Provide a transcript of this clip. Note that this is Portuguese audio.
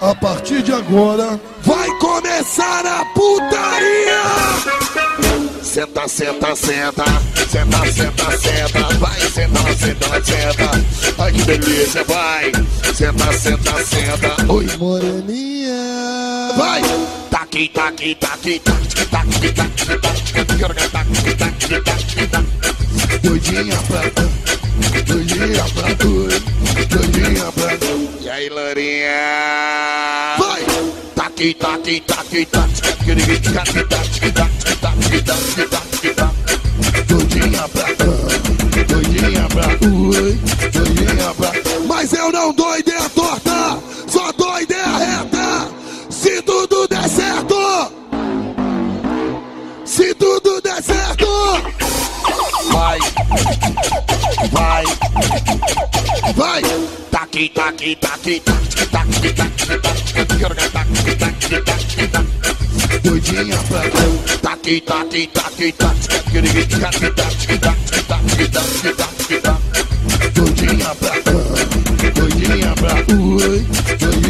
A partir de agora vai começar a putaria. Senta, senta, senta. Senta, senta, senta. Vai, senta, senta, senta. Ai que delícia, vai. Senta, senta, senta. Oi, moreninha. Vai. Taqui, taqui, taqui, taqui, taqui, taqui, taqui, taqui, taqui, taqui. Doidinha pra tu, doidinha pra tu, doidinha pra tu. E aí, Lourinha? Vai! Taqui, taqui, taqui, taqui, taqui, taqui, taqui, taqui, taqui, taqui, taqui. Doidinha pra tu, doidinha pra tu, doidinha pra tu. Mas eu não dou ideia torta, só dou ideia reta. Se tudo der certo, se tudo der certo, vai, vai, vai. Taqui, taqui, taqui, taqui, taqui, taqui, taqui, taqui, taqui. Doidinha pra tu. Taqui, taqui, taqui, taqui, taqui, taqui, taqui, taqui, taqui. Doidinha pra tu, doidinha pra tu, doidinha.